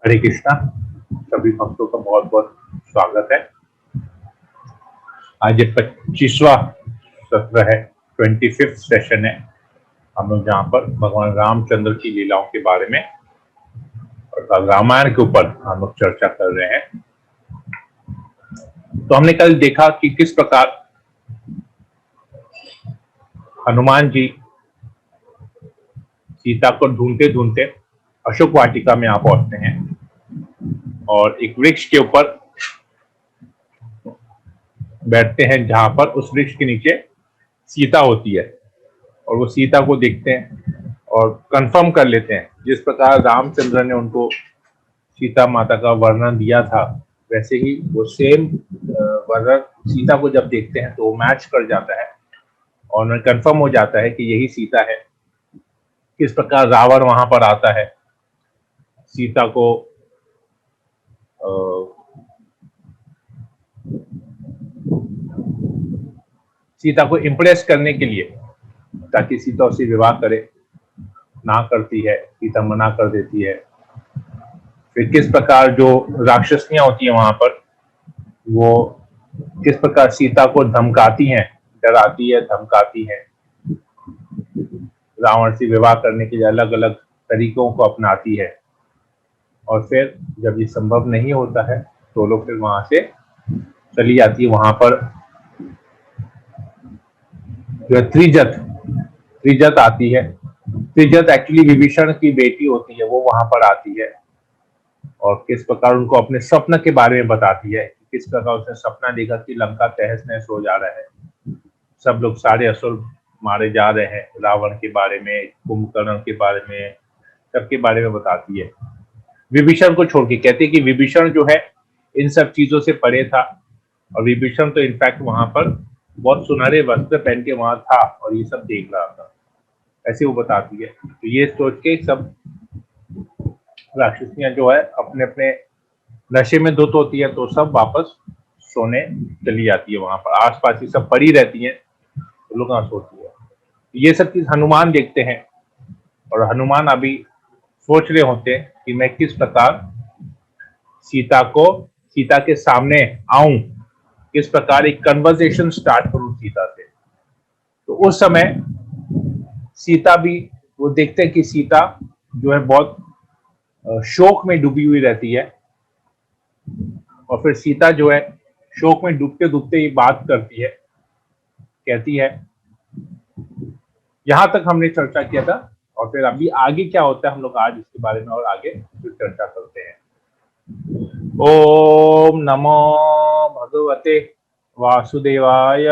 हरे कृष्णा। सभी भक्तों का बहुत बहुत स्वागत है। आज ये 25वां सत्र है, 25th सेशन है। हम लोग जहाँ पर भगवान रामचंद्र की लीलाओं के बारे में और रामायण के ऊपर हम लोग चर्चा कर रहे हैं। तो हमने कल देखा कि किस प्रकार हनुमान जी सीता को ढूंढते ढूंढते अशोक वाटिका में आ पहुंचते हैं और एक वृक्ष के ऊपर बैठते हैं, जहां पर उस वृक्ष के नीचे सीता होती है और वो सीता को देखते हैं और कंफर्म कर लेते हैं। जिस प्रकार रामचंद्र ने उनको सीता माता का वर्णन दिया था, वैसे ही वो सेम वर्णन सीता को जब देखते हैं तो वो मैच कर जाता है और उन्हें कंफर्म हो जाता है कि यही सीता है। किस प्रकार रावण वहां पर आता है सीता को इम्प्रेस करने के लिए, ताकि सीता उससे विवाह करे, ना करती है, सीता मना कर देती है। फिर किस प्रकार जो राक्षसनियां होती है वहां पर, वो किस प्रकार सीता को धमकाती हैं, डराती है, धमकाती है, रावण से विवाह करने के लिए अलग अलग तरीकों को अपनाती है। और फिर जब ये संभव नहीं होता है तो लोग फिर वहां से चली जाती है। वहां पर जो त्रिजट त्रिजट आती है। त्रिजट एक्चुअली विभीषण की बेटी होती है, वो वहां पर आती है और किस प्रकार उनको अपने स्वप्न के बारे में बताती है। किस प्रकार उसने सपना देखा कि लंका तहस नहस हो जा रहा है, सब लोग, सारे असुर मारे जा रहे हैं। रावण के बारे में, कुंभकर्ण के बारे में, सबके बारे में बताती है। विभीषण को छोड़ के कहती है कि विभीषण जो है इन सब चीजों से परे था और विभीषण तो इनफैक्ट वहां पर बहुत सुनहरे वस्त्र पहन के वहां था और ये सब देख रहा था, ऐसे वो बताती है। तो ये सोच के सब राक्षसियां जो है अपने अपने नशे में धुत होती है, तो सब वापस सोने चली जाती है। वहां पर आसपास ही सब पड़ी रहती हैं, तो लोग कहाँ सोती है। ये सब चीज हनुमान देखते हैं और हनुमान अभी सोच रहे होते हैं कि मैं किस प्रकार सीता के सामने आऊं, किस प्रकार एक कन्वर्सेशन स्टार्ट करूं सीता से। तो उस समय सीता भी, वो देखते हैं कि सीता जो है बहुत शोक में डूबी हुई रहती है और फिर सीता जो है शोक में डूबते डूबते ये बात करती है, कहती है। यहां तक हमने चर्चा किया था और फिर अभी आगे क्या होता है हम लोग आज इसके बारे में और आगे फिर चर्चा करते हैं। ओम नमो भगवते वासुदेवाय।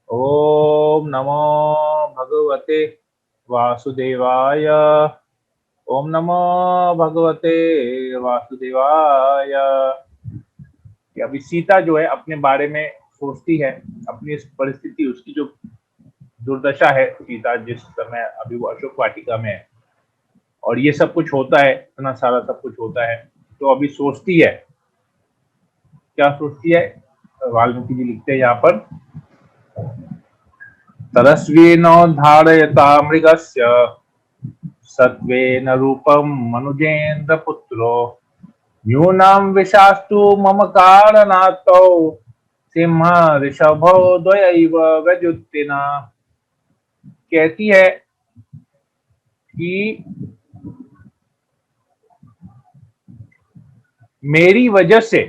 ओम नमो भगवते वासुदेवाय। ओम नमो भगवते वासुदेवाय। अभी सीता जो है अपने बारे में सोचती है, अपनी इस परिस्थिति, उसकी जो दुर्दशा है, सीता जिस समय अभी वो अशोक वाटिका में है और ये सब कुछ होता है, इतना सारा सब कुछ होता है, तो अभी सोचती है, क्या सोचती है। वाल्मीकि जी लिखते हैं यहाँ पर, तरस्वेन धारयता मृगस्य सत्वेन रूपम मनुजेन्द्र पुत्रो न्यूनम विशास्तु मम कारणातो सिंह ऋषभो द्वयैव व्यजुत्तिना। कहती है कि मेरी वजह से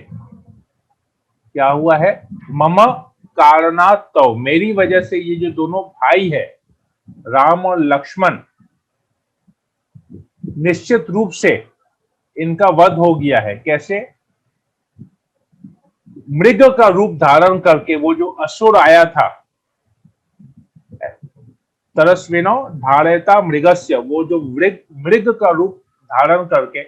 क्या हुआ है, मम कारणात, तो मेरी वजह से ये जो दोनों भाई है राम और लक्ष्मण, निश्चित रूप से इनका वध हो गया है। कैसे? मृग का रूप धारण करके वो जो असुर आया था, तरस्विनो धारयता मृगस्य, वो जो मृग का रूप धारण करके,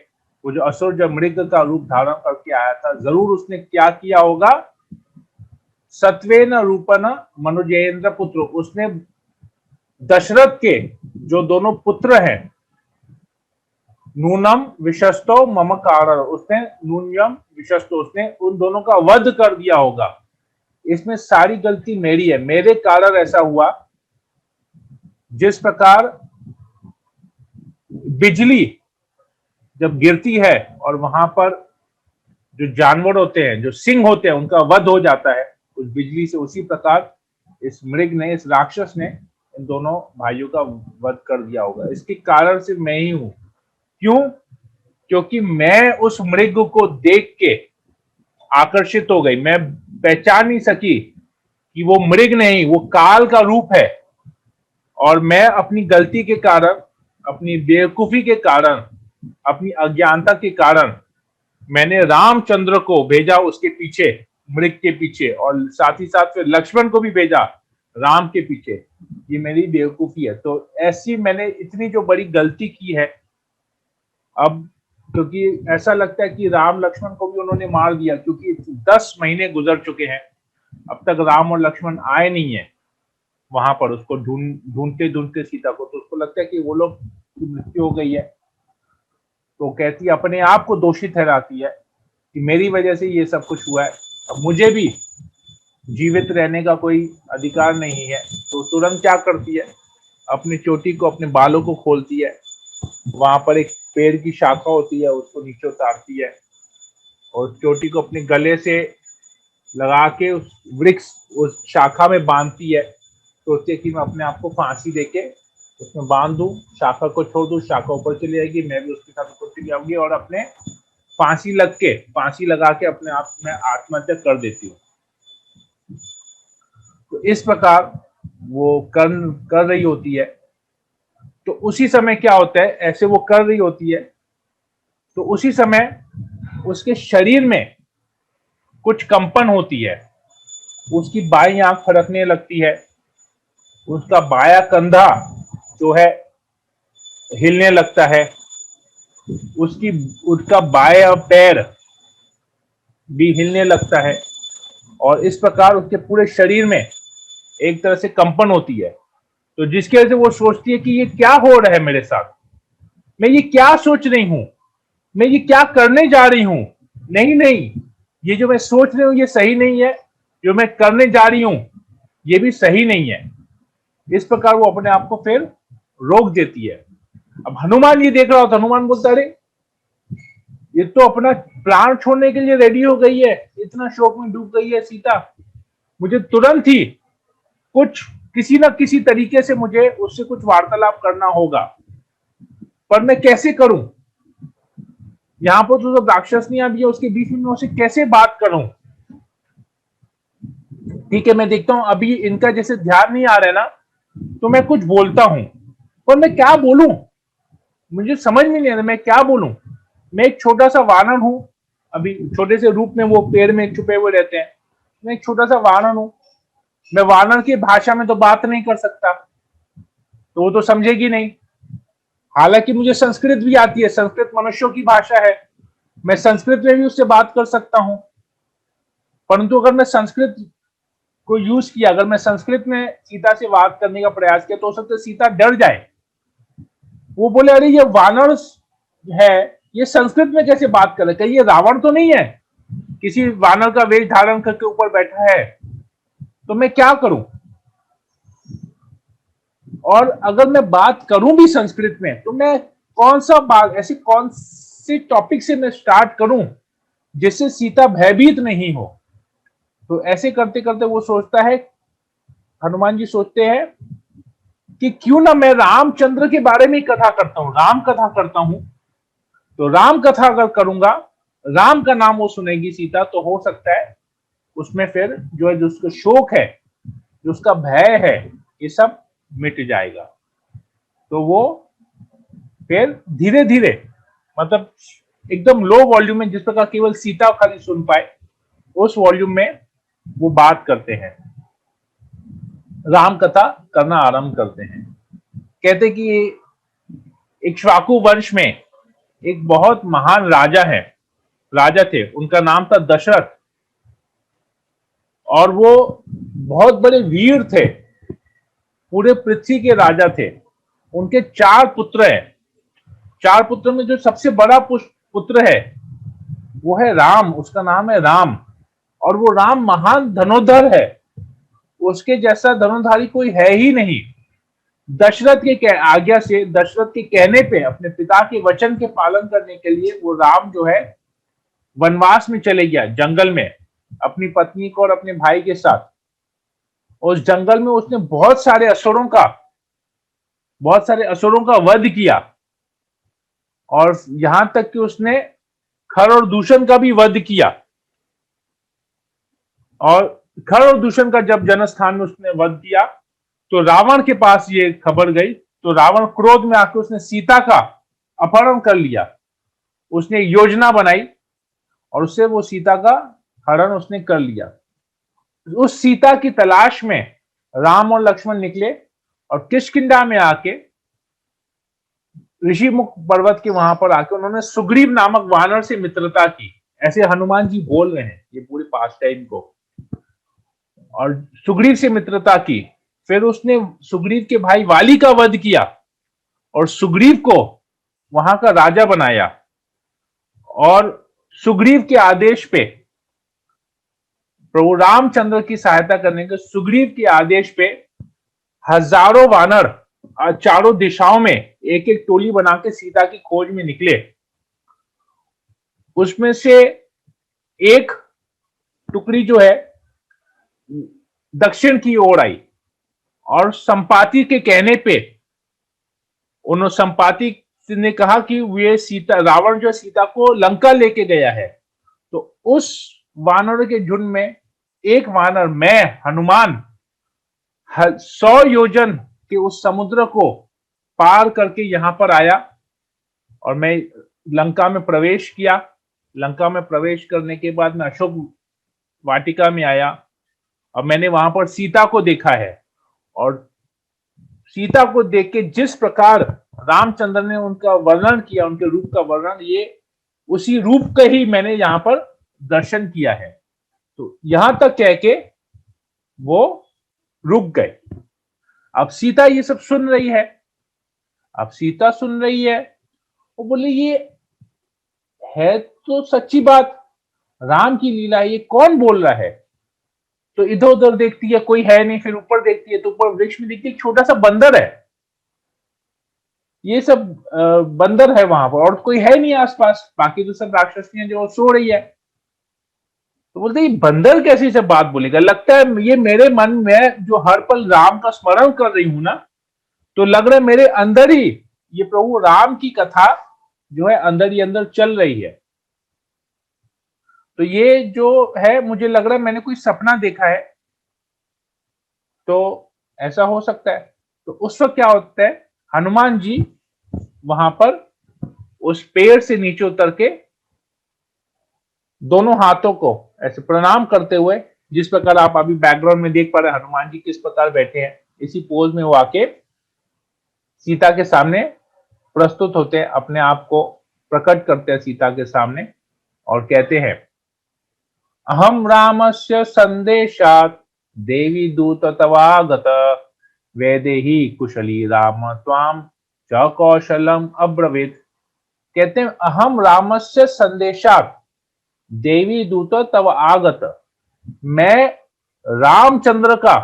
वो जो असुर जब मृग का रूप धारण करके आया था, जरूर उसने क्या किया होगा, सत्वेन रूपन मनुजेन्द्र पुत्र, उसने दशरथ के जो दोनों पुत्र हैं, नूनम विशस्तो मम कारण, उसने नून्यम विशस्तो, उसने उन दोनों का वध कर दिया होगा। इसमें सारी गलती मेरी है, मेरे कारण ऐसा हुआ। जिस प्रकार बिजली जब गिरती है और वहां पर जो जानवर होते हैं, जो सिंह होते हैं, उनका वध हो जाता है उस बिजली से, उसी प्रकार इस मृग ने, इस राक्षस ने इन दोनों भाइयों का वध कर दिया होगा। इसके कारण सिर्फ मैं ही हूं। क्यों? क्योंकि मैं उस मृग को देख के आकर्षित हो गई। मैं पहचान नहीं सकी कि वो मृग नहीं, वो काल का रूप है। और मैं अपनी गलती के कारण, अपनी बेवकूफी के कारण, अपनी अज्ञानता के कारण मैंने रामचंद्र को भेजा उसके पीछे, मृग के पीछे, और साथ ही साथ फिर लक्ष्मण को भी भेजा राम के पीछे। ये मेरी बेवकूफी है। तो ऐसी मैंने इतनी जो बड़ी गलती की है, अब क्योंकि ऐसा लगता है कि राम लक्ष्मण को भी उन्होंने मार दिया, क्योंकि 10 महीने गुजर चुके हैं, अब तक राम और लक्ष्मण आए नहीं है वहां पर उसको ढूंढते ढूंढते सीता को। तो उसको लगता है कि वो लोग की मृत्यु हो गई है। तो कहती है, अपने आप को दोषी ठहराती है कि मेरी वजह से ये सब कुछ हुआ है, अब मुझे भी जीवित रहने का कोई अधिकार नहीं है। तो तुरंत क्या करती है, अपनी चोटी को, अपने बालों को खोलती है, वहां पर एक पेड़ की शाखा होती है, उसको नीचे उतारती है और चोटी को अपने गले से लगा के उस वृक्ष, उस शाखा में बांधती है। सोचती है कि मैं अपने आप को फांसी देके उसमें बांध दूं, शाखा को छोड़ दूं, शाखा ऊपर चली जाएगी, मैं भी उसके साथ ऊपर चली जाऊंगी और अपने फांसी लगा के अपने आप में आत्महत्या कर देती हूँ। तो इस प्रकार वो कर रही होती है। तो उसी समय क्या होता है, ऐसे वो कर रही होती है तो उसी समय उसके शरीर में कुछ कंपन होती है, उसकी बाईं आंख फड़कने लगती है, उसका बायां कंधा जो है हिलने लगता है, उसका बायां पैर भी हिलने लगता है, और इस प्रकार उसके पूरे शरीर में एक तरह से कंपन होती है। तो जिसकी वजह से वो सोचती है कि ये क्या हो रहा है मेरे साथ, मैं ये क्या सोच रही हूं, मैं ये क्या करने जा रही हूं, नहीं नहीं, ये जो मैं सोच रही हूं ये सही नहीं है, जो मैं करने जा रही हूं ये भी सही नहीं है। इस प्रकार वो अपने आप को फिर रोक देती है। अब हनुमान ये देख रहा होता, हनुमान बोलता, अरे ये तो अपना प्राण छोड़ने के लिए रेडी हो गई है, इतना शोक में डूब गई है सीता, मुझे तुरंत ही कुछ किसी ना किसी तरीके से मुझे उससे कुछ वार्तालाप करना होगा, पर मैं कैसे करूं? यहां पर तो राक्षसनियां भी है उसके बीच में, मैं उससे कैसे बात करूं? ठीक है, मैं देखता हूं अभी इनका जैसे ध्यान नहीं आ रहा है ना, तो मैं कुछ बोलता हूं, पर मैं क्या बोलूं? मुझे समझ में नहीं आ रहा मैं क्या बोलूं। मैं एक छोटा सा वानर हूं, अभी छोटे से रूप में वो पेड़ में छुपे हुए रहते हैं, मैं एक छोटा सा वानर हूं, मैं वानर की भाषा में तो बात नहीं कर सकता, तो वो तो समझेगी नहीं। हालांकि मुझे संस्कृत भी आती है, संस्कृत मनुष्यों की भाषा है, मैं संस्कृत में भी उससे बात कर सकता हूं, परंतु अगर मैं संस्कृत को यूज किया, अगर मैं संस्कृत में सीता से बात करने का प्रयास किया, तो हो सकता है सीता डर जाए, वो बोले अरे ये वानर है, ये संस्कृत में कैसे बात कर रहे, कहीं ये रावण तो नहीं है, किसी वानर का वेश धारण करके ऊपर बैठा है, तो मैं क्या करूं? और अगर मैं बात करूं भी संस्कृत में, तो मैं कौन सा बात, ऐसी कौन सी टॉपिक से मैं स्टार्ट करूं जिससे सीता भयभीत नहीं हो? तो ऐसे करते करते वो सोचता है, हनुमान जी सोचते हैं कि क्यों ना मैं रामचंद्र के बारे में कथा करता हूं, राम कथा करता हूं। तो राम कथा अगर करूंगा, राम का नाम वो सुनेगी सीता, तो हो सकता है उसमें फिर जो है, जो उसका शोक है, जो उसका भय है, ये सब मिट जाएगा। तो वो फिर धीरे धीरे, मतलब एकदम लो वॉल्यूम में, जिस प्रकार केवल सीता खाली सुन पाए, उस वॉल्यूम में वो बात करते हैं, राम कथा करना आरंभ करते हैं। कहते कि इक्ष्वाकु वंश में एक बहुत महान राजा थे, उनका नाम था दशरथ, और वो बहुत बड़े वीर थे, पूरे पृथ्वी के राजा थे। उनके 4 पुत्र हैं, 4 पुत्र में जो सबसे बड़ा पुत्र है वो है राम, उसका नाम है राम, और वो राम महान धनुर्धर है, उसके जैसा धनुर्धारी कोई है ही नहीं। दशरथ के आज्ञा से, दशरथ के कहने पे, अपने पिता के वचन के पालन करने के लिए वो राम जो है वनवास में चले गया, जंगल में, अपनी पत्नी को और अपने भाई के साथ। उस जंगल में उसने बहुत सारे असुरों का वध किया, और यहां तक कि उसने खर और दूषण का भी वध किया। और खर और दूषण का जब जनस्थान में उसने वध किया, तो रावण के पास ये खबर गई, तो रावण क्रोध में आकर उसने सीता का अपहरण कर लिया। उसने एक योजना बनाई और उससे वो सीता का हरण उसने कर लिया। उस सीता की तलाश में राम और लक्ष्मण निकले और किष्किंधा में आके, ऋषिमुख पर्वत के वहां पर आके उन्होंने सुग्रीव नामक वानर से मित्रता की। ऐसे हनुमान जी बोल रहे हैं ये पूरे पास टाइम को, और सुग्रीव से मित्रता की। फिर उसने सुग्रीव के भाई वाली का वध किया और सुग्रीव को वहां का राजा बनाया। और सुग्रीव के आदेश पे, प्रभु रामचंद्र की सहायता करने के सुग्रीव के आदेश पे, हजारों वानर चारों दिशाओं में एक एक टोली बना के सीता की खोज में निकले। उसमें से एक टुकड़ी जो है दक्षिण की ओर आई, और संपाति के कहने पे उन्होंने, संपाति ने कहा कि वे सीता, रावण जो सीता को लंका लेके गया है। तो उस वानरों के झुंड में एक वानर, मैं हनुमान, 100 योजन के उस समुद्र को पार करके यहां पर आया और मैं लंका में प्रवेश किया। लंका में प्रवेश करने के बाद मैं अशोक वाटिका में आया और मैंने वहां पर सीता को देखा है। और सीता को देख के जिस प्रकार रामचंद्र ने उनका वर्णन किया, उनके रूप का वर्णन, ये उसी रूप का ही मैंने यहां पर दर्शन किया है। तो यहां तक कह के वो रुक गए। अब सीता ये सब सुन रही है, अब सीता सुन रही है, वो बोले ये है तो सच्ची बात, राम की लीला, ये कौन बोल रहा है। तो इधर उधर देखती है, कोई है नहीं। फिर ऊपर देखती है तो ऊपर वृक्ष में देखती है छोटा सा बंदर है। ये सब बंदर है वहां पर और कोई है नहीं आसपास, बाकी तो सब राक्षसियां जो सो रही है। तो बोलते ये बंदर कैसी सब बात बोलेगा, लगता है ये मेरे मन में जो हर पल राम का स्मरण कर रही हूं ना, तो लग रहा है मेरे अंदर ही ये प्रभु राम की कथा जो है अंदर ही अंदर चल रही है। तो ये जो है, मुझे लग रहा है मैंने कोई सपना देखा है, तो ऐसा हो सकता है। तो उस वक्त क्या होता है, हनुमान जी वहां पर उस पेड़ से नीचे उतर के दोनों हाथों को ऐसे प्रणाम करते हुए, जिस प्रकार आप अभी बैकग्राउंड में देख पा रहे हैं हनुमान जी किस प्रकार बैठे हैं, इसी पोज में वो आके सीता के सामने प्रस्तुत होते हैं, अपने आप को प्रकट करते हैं सीता के सामने और कहते हैं, अहम रामस्य संदेशात देवी दूत तवागत वैदेही कुशली राम त्वाम च कौशलम अब्रवीत। कहते हैं अहम रामस्य संदेशात देवी दूत तव आगत, मैं रामचंद्र का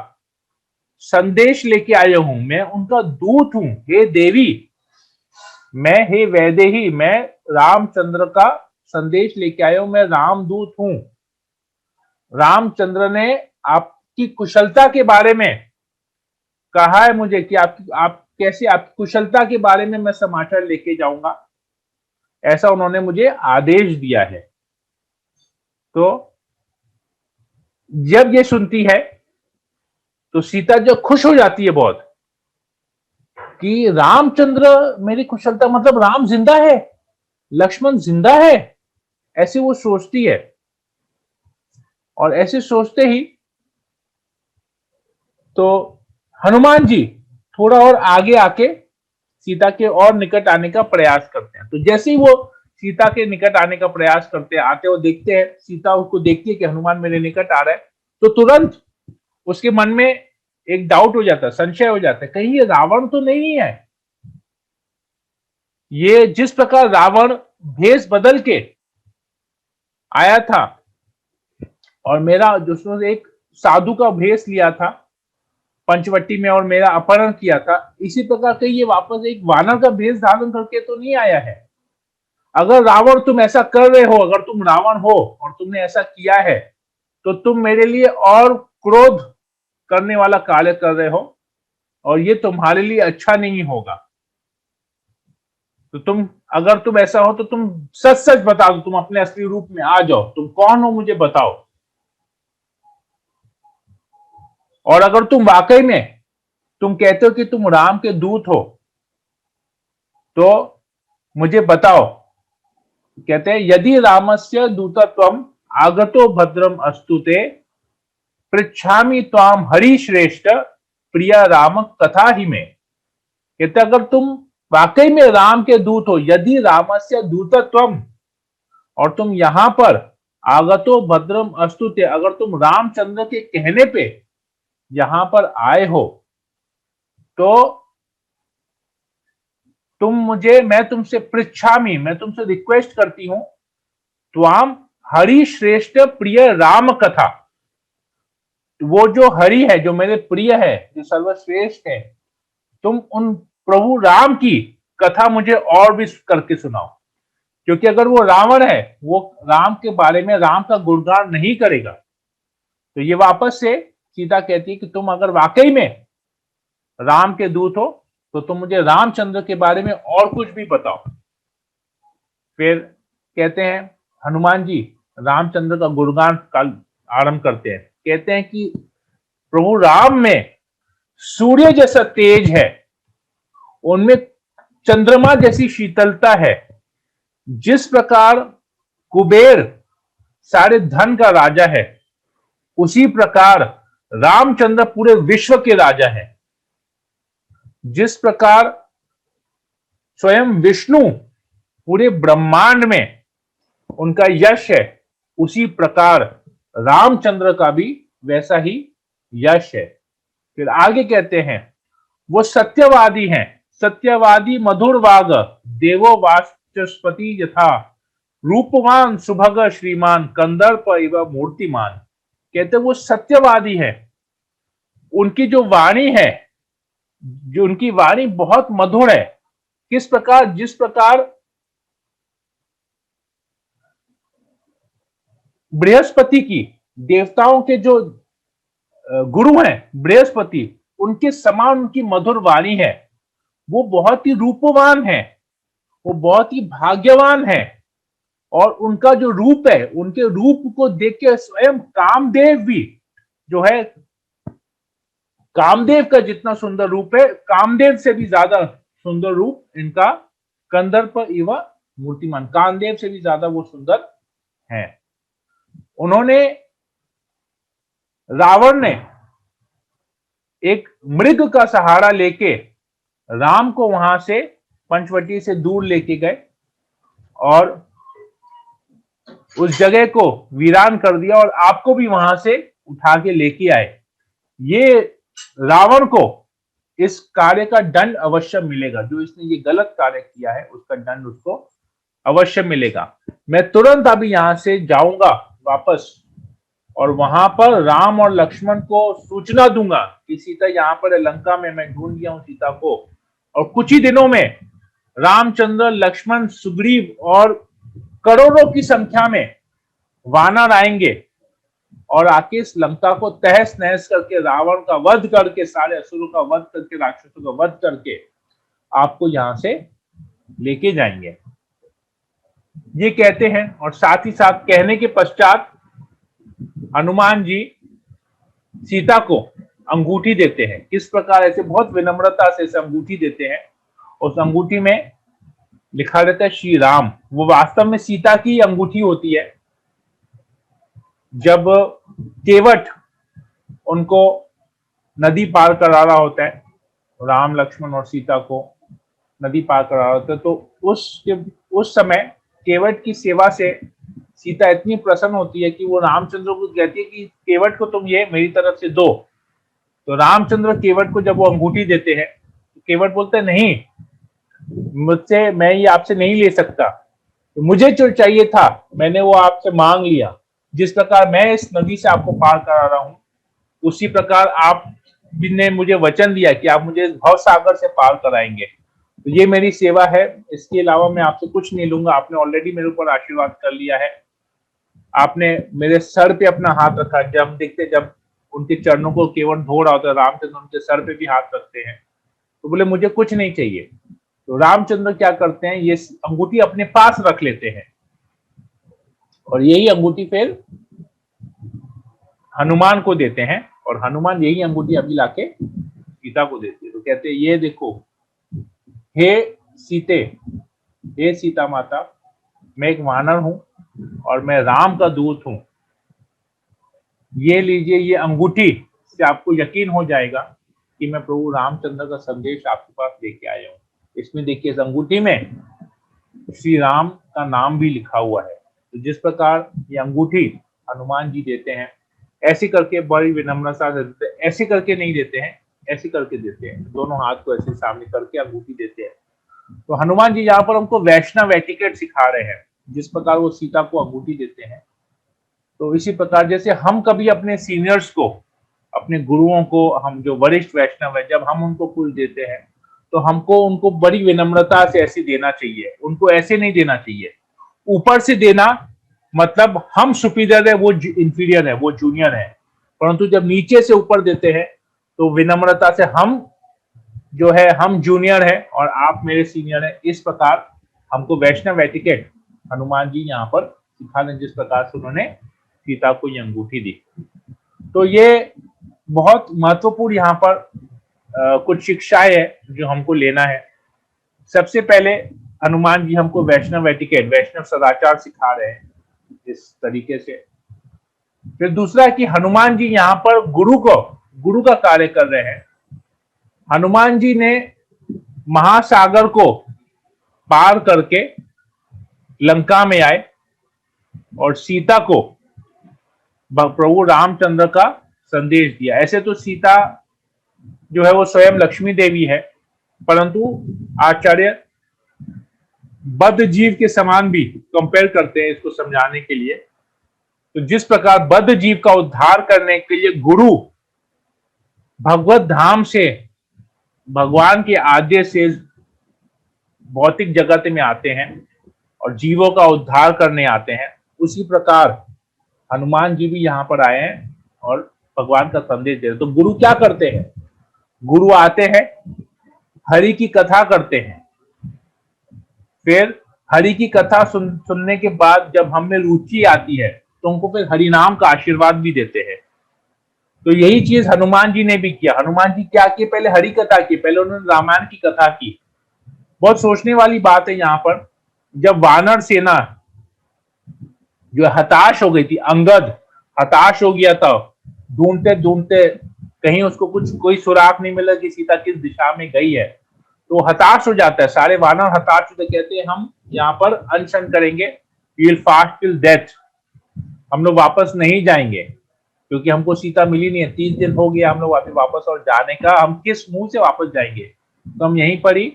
संदेश लेके आया हूं, मैं उनका दूत हूं। हे देवी, मैं, हे वैदेही, मैं रामचंद्र का संदेश लेके आया हूं, मैं रामदूत हूं। रामचंद्र ने आपकी कुशलता के बारे में कहा है मुझे कि आप कैसे, आपकी कुशलता के बारे में मैं समाचार लेके जाऊंगा, ऐसा उन्होंने मुझे आदेश दिया है। तो जब ये सुनती है तो सीता जो खुश हो जाती है बहुत, कि रामचंद्र मेरी कुशलता, मतलब राम जिंदा है, लक्ष्मण जिंदा है, ऐसे वो सोचती है। और ऐसे सोचते ही तो हनुमान जी थोड़ा और आगे आके सीता के और निकट आने का प्रयास करते हैं। तो जैसे ही वो सीता के निकट आने का प्रयास करते हैं, आते हुए देखते हैं, सीता उसको देखती है कि हनुमान मेरे निकट आ रहा है, तो तुरंत उसके मन में एक डाउट हो जाता है, संशय हो जाता है, कहीं ये रावण तो नहीं है। ये जिस प्रकार रावण भेष बदल के आया था और मेरा जिसने एक साधु का भेष लिया था पंचवटी में और मेरा अपहरण किया था, इसी प्रकार से ये वापस एक वानर का भेष धारण करके तो नहीं आया है। अगर रावण तुम ऐसा कर रहे हो, अगर तुम रावण हो और तुमने ऐसा किया है, तो तुम मेरे लिए और क्रोध करने वाला कार्य कर रहे हो और ये तुम्हारे लिए अच्छा नहीं होगा। तो अगर तुम ऐसा हो तो तुम सच सच बता दो, तुम अपने असली रूप में आ जाओ, तुम कौन हो मुझे बताओ। और अगर तुम वाकई में तुम कहते हो कि तुम राम के दूत हो, तो मुझे बताओ। कहते हैं यदि रामस्य दूतत्वम आगतो भद्रम अस्तुते पृच्छामि त्वाम हरि श्रेष्ठ प्रिय राम कथा ही में। कहते अगर तुम वाकई में राम के दूत हो, यदि रामस्य दूतत्वम, और तुम यहां पर आगतो भद्रम अस्तुते, अगर तुम रामचंद्र के कहने पे यहां पर आए हो, तो मैं तुमसे पृच्छामि, मैं तुमसे रिक्वेस्ट करती हूं, त्वाम हरि श्रेष्ठ प्रिय राम कथा, वो जो हरि है, जो मेरे प्रिय है, जो सर्वश्रेष्ठ है, तुम उन प्रभु राम की कथा मुझे और भी करके सुनाओ। क्योंकि अगर वो रावण है, वो राम के बारे में, राम का गुणगान नहीं करेगा, तो ये वापस से सीता कहती है कि तुम अगर वाकई में राम के दूत हो, तो तुम मुझे रामचंद्र के बारे में और कुछ भी बताओ। फिर कहते हैं हनुमान जी रामचंद्र का गुणगान कल आरंभ करते हैं। कहते हैं कि प्रभु राम में सूर्य जैसा तेज है, उनमें चंद्रमा जैसी शीतलता है। जिस प्रकार कुबेर सारे धन का राजा है, उसी प्रकार रामचंद्र पूरे विश्व के राजा है। जिस प्रकार स्वयं विष्णु पूरे ब्रह्मांड में उनका यश है, उसी प्रकार रामचंद्र का भी वैसा ही यश है। फिर आगे कहते हैं वो सत्यवादी हैं, सत्यवादी मधुर वाग देवो वाचस्पति यथा रूपवान सुभग श्रीमान कंदर्प एवं मूर्तिमान। कहते वो सत्यवादी है, उनकी जो वाणी है, जो उनकी वाणी बहुत मधुर है। किस प्रकार? जिस प्रकार बृहस्पति की, देवताओं के जो गुरु हैं बृहस्पति, उनके समान उनकी मधुर वाणी है। वो बहुत ही रूपवान है, वो बहुत ही भाग्यवान है, और उनका जो रूप है, उनके रूप को देख के स्वयं कामदेव भी जो है, कामदेव का जितना सुंदर रूप है, कामदेव से भी ज्यादा सुंदर रूप इनका कंदर्प एवं मूर्तिमान, कामदेव से भी ज्यादा वो सुंदर है। उन्होंने, रावण ने एक मृग का सहारा लेके राम को वहां से पंचवटी से दूर लेके गए और उस जगह को वीरान कर दिया और आपको भी वहां से उठा के लेके आए। ये रावण को इस कार्य का दंड अवश्य मिलेगा, जो इसने ये गलत कार्य किया है उसका दंड उसको अवश्य मिलेगा। मैं तुरंत अभी यहां से जाऊंगा वापस, और वहां पर राम और लक्ष्मण को सूचना दूंगा कि सीता यहाँ पर है, लंका में, मैं ढूंढ लिया हूं सीता को। और कुछ ही दिनों में रामचंद्र, लक्ष्मण, सुग्रीव और करोड़ों की संख्या में वानर आएंगे और आके इस लंका को तहस नहस करके, रावण का वध करके, सारे असुरों का वध करके, राक्षसों का वध करके आपको यहां से लेके जाएंगे, ये कहते हैं। और साथ ही साथ कहने के पश्चात हनुमान जी सीता को अंगूठी देते हैं। किस प्रकार? ऐसे बहुत विनम्रता से इसे अंगूठी देते हैं। उस अंगूठी में लिखा रहता है श्री राम। वो वास्तव में सीता की अंगूठी होती है। जब केवट उनको नदी पार करा रहा होता है, राम, लक्ष्मण और सीता को नदी पार करा रहा होता है, तो उस समय केवट की सेवा से सीता इतनी प्रसन्न होती है कि वो रामचंद्र को कहती है कि केवट को तुम ये मेरी तरफ से दो। तो रामचंद्र केवट को जब वो अंगूठी देते हैं, तो केवट बोलते हैं नहीं, मुझसे, मैं ये आपसे नहीं ले सकता, तो मुझे जो चाहिए था मैंने वो आपसे मांग लिया। जिस प्रकार मैं इस नदी से आपको पार करा रहा हूं, उसी प्रकार आप जी ने मुझे वचन दिया कि आप मुझे इस भव सागर से पार कराएंगे, तो ये मेरी सेवा है। इसके अलावा मैं आपसे कुछ नहीं लूंगा। आपने ऑलरेडी मेरे ऊपर आशीर्वाद कर लिया है। आपने मेरे सर पे अपना हाथ रखा। जब देखते, जब उनके चरणों को केवल धो रहा होता है, रामचंद्र उनके सर पे भी हाथ रखते हैं। तो बोले मुझे कुछ नहीं चाहिए। तो रामचंद्र क्या करते हैं, ये अंगूठी अपने पास रख लेते हैं और यही अंगूठी फिर हनुमान को देते हैं, और हनुमान यही अंगूठी अभी लाके सीता को देते हैं। तो कहते हैं ये देखो, हे सीते, हे सीता माता, मैं एक वानर हूं और मैं राम का दूत हूं। ये लीजिए, ये अंगूठी से आपको यकीन हो जाएगा कि मैं प्रभु रामचंद्र का संदेश आपके पास लेके आया हूं। इसमें देखिए, इस अंगूठी में श्री राम का नाम भी लिखा हुआ है। तो जिस प्रकार ये अंगूठी हनुमान जी देते हैं, ऐसे करके बड़ी विनम्रता से देते हैं। ऐसे करके नहीं देते हैं, ऐसे करके देते हैं, दोनों हाथ को ऐसे सामने करके अंगूठी देते हैं। तो हनुमान जी यहाँ पर हमको वैष्णव एटिकेट सिखा रहे हैं। जिस प्रकार वो सीता को अंगूठी देते हैं, तो इसी प्रकार जैसे हम कभी अपने सीनियर्स को, अपने गुरुओं को, हम जो वरिष्ठ वैष्णव है, जब हम उनको कुछ देते हैं तो हमको उनको बड़ी विनम्रता से ऐसे देना चाहिए। उनको ऐसे नहीं देना चाहिए ऊपर से देना, मतलब हम सुपीरियर है, वो इंफीरियर है, वो जूनियर है। परंतु जब नीचे से ऊपर देते हैं तो विनम्रता से हम जो है, हम जूनियर है और आप मेरे सीनियर है। इस प्रकार हमको वैष्णव एटिकेट हनुमान जी यहाँ पर सिखा दें, जिस प्रकार से उन्होंने सीता को ये अंगूठी दी। तो ये बहुत महत्वपूर्ण यहाँ पर कुछ शिक्षाएं है जो हमको लेना है। सबसे पहले हनुमान जी हमको वैष्णव एटिकेट, वैष्णव सदाचार सिखा रहे हैं इस तरीके से। फिर दूसरा कि हनुमान जी यहाँ पर गुरु का कार्य कर रहे हैं। हनुमान जी ने महासागर को पार करके लंका में आए और सीता को प्रभु रामचंद्र का संदेश दिया। ऐसे तो सीता जो है वो स्वयं लक्ष्मी देवी है, परंतु आचार्य बद्ध जीव के समान भी कंपेयर करते हैं इसको समझाने के लिए। तो जिस प्रकार बद्ध जीव का उद्धार करने के लिए गुरु भगवत धाम से, भगवान के आदेश से भौतिक जगत में आते हैं और जीवों का उद्धार करने आते हैं, उसी प्रकार हनुमान जी भी यहाँ पर आए हैं और भगवान का संदेश दे रहे हैं। तो गुरु क्या करते हैं, गुरु आते हैं, हरि की कथा करते हैं, फिर हरि की कथा सुनने के बाद जब हम में रुचि आती है तो उनको फिर हरि नाम का आशीर्वाद भी देते हैं। तो यही चीज हनुमान जी ने भी किया। हनुमान जी क्या किए, पहले हरि कथा की, पहले उन्होंने रामायण की कथा की। बहुत सोचने वाली बात है यहाँ पर, जब वानर सेना जो हताश हो गई थी, अंगद हताश हो गया था, ढूंढते ढूंढते कहीं उसको कुछ कोई सुराग नहीं मिला कि सीता किस दिशा में गई है, तो हताश हो जाता है। सारे वानर हताश होते, कहते हैं हम यहाँ पर अनशन करेंगे, we will fast till death, हम लोग वापस नहीं जाएंगे क्योंकि हमको सीता मिली नहीं है। 30 दिन हो गया हम लोग वापस, और जाने का हम किस मुंह से वापस जाएंगे, तो हम यहीं पर ही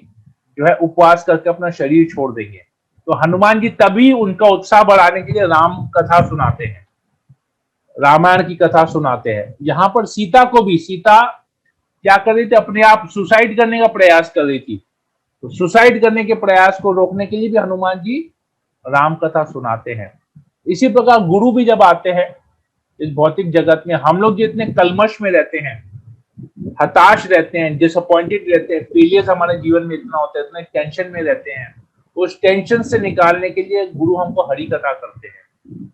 जो है उपवास करके अपना शरीर छोड़ देंगे। तो हनुमान जी तभी उनका उत्साह बढ़ाने के लिए राम कथा सुनाते हैं, रामायण की कथा सुनाते हैं। यहाँ पर सीता को भी, सीता क्या कर रही थी, अपने आप सुसाइड करने का प्रयास कर रही थी। तो सुसाइड करने के प्रयास को रोकने के लिए भी हनुमान जी राम कथा सुनाते हैं। इसी प्रकार गुरु भी जब आते हैं इस भौतिक जगत में, हम लोग जितने कलमश में रहते हैं, हताश रहते हैं, डिसअपॉइंटेड रहते हैं, फेलियर्स हमारे जीवन में इतना होता है, इतने टेंशन में रहते हैं, उस टेंशन से निकालने के लिए गुरु हमको हरि कथा करते हैं।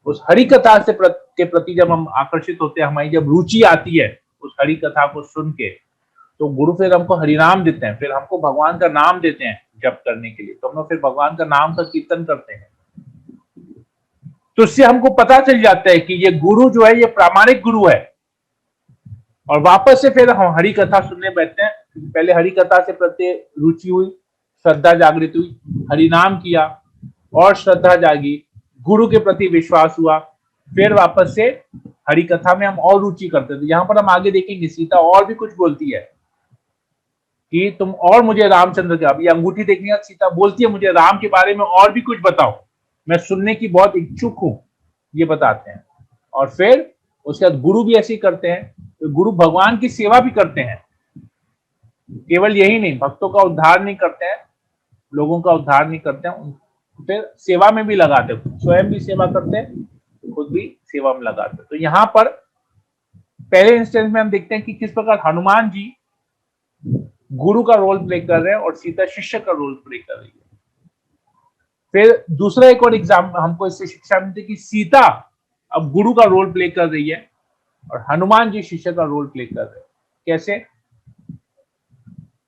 उस हरि कथा से के प्रति जब हम आकर्षित होते हैं, हमारी जब रुचि आती है उस हरि कथा को सुन के, तो गुरु फिर हमको हरिनाम देते हैं, फिर हमको भगवान का नाम देते हैं जप करने के लिए। तो हम लोग फिर भगवान का नाम का कीर्तन करते हैं। तो इससे हमको पता चल जाता है कि ये गुरु जो है ये प्रामाणिक गुरु है। और वापस से फिर हम हरि कथा सुनने बैठते हैं। पहले हरि कथा से प्रति रुचि हुई, श्रद्धा जागृत हुई, हरि नाम किया और श्रद्धा जागी, गुरु के प्रति विश्वास हुआ, फिर वापस से हरि कथा में हम और रुचि करते थे। यहाँ पर हम आगे देखेंगे सीता और भी कुछ बोलती है कि तुम और मुझे रामचंद्र के, अब ये अंगूठी देखने का सीता बोलती है मुझे राम के बारे में और भी कुछ बताओ, मैं सुनने की बहुत इच्छुक हूं, ये बताते हैं। और फिर उसके बाद गुरु भी ऐसे ही करते हैं, तो गुरु भगवान की सेवा भी करते हैं। केवल यही नहीं, भक्तों का उद्धार नहीं करते हैं, लोगों का उद्धार नहीं करते हैं, फिर सेवा में भी लगाते हैं, स्वयं भी सेवा करते हैं, खुद भी सेवा में लगाते हैं। तो यहाँ पर पहले इंस्टेंस में हम देखते हैं कि किस प्रकार हनुमान जी गुरु का रोल प्ले कर रहे हैं और सीता शिष्य का रोल प्ले कर रही है। फिर दूसरा एक और एग्जाम्पल हमको इससे शिक्षा मिलती है कि सीता अब गुरु का रोल प्ले कर रही है और हनुमान जी शिष्य का रोल प्ले कर रहे हैं। कैसे?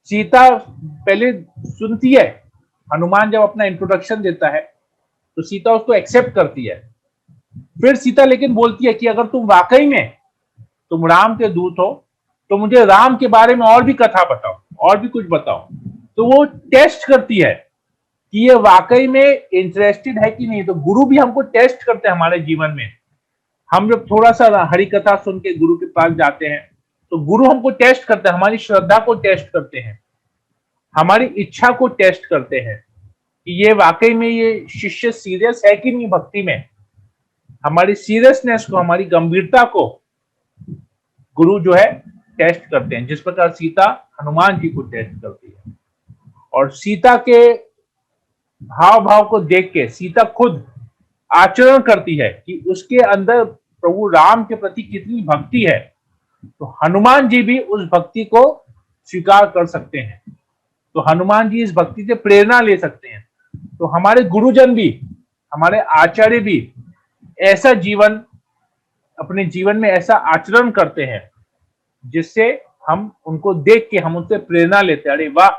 सीता पहले सुनती है, हनुमान जब अपना इंट्रोडक्शन देता है तो सीता उसको एक्सेप्ट करती है। फिर सीता लेकिन बोलती है कि अगर तुम वाकई में तुम राम के दूत हो तो मुझे राम के बारे में और भी कथा बताओ, और भी कुछ बताओ। तो वो टेस्ट करती है कि ये वाकई में इंटरेस्टेड है कि नहीं। तो गुरु भी हमको टेस्ट करते हैं हमारे जीवन में। हम जब थोड़ा सा हरि कथा सुन के गुरु के पास जाते हैं तो गुरु हमको टेस्ट करते हैं, हमारी श्रद्धा को टेस्ट करते हैं, हमारी इच्छा को टेस्ट करते हैं कि ये वाकई में ये शिष्य सीरियस है कि नहीं भक्ति में। हमारी सीरियसनेस को, हमारी गंभीरता को गुरु जो है टेस्ट करते हैं, जिस प्रकार सीता हनुमान जी को टेस्ट करती है। और सीता के हाव भाव को देख के सीता खुद आचरण करती है कि उसके अंदर प्रभु राम के प्रति कितनी भक्ति है। तो हनुमान जी भी उस भक्ति को स्वीकार कर सकते हैं, तो हनुमान जी इस भक्ति से प्रेरणा ले सकते हैं। तो हमारे गुरुजन भी, हमारे आचार्य भी ऐसा जीवन, अपने जीवन में ऐसा आचरण करते हैं जिससे हम उनको देख के हम उनसे प्रेरणा लेते हैं। अरे वाह,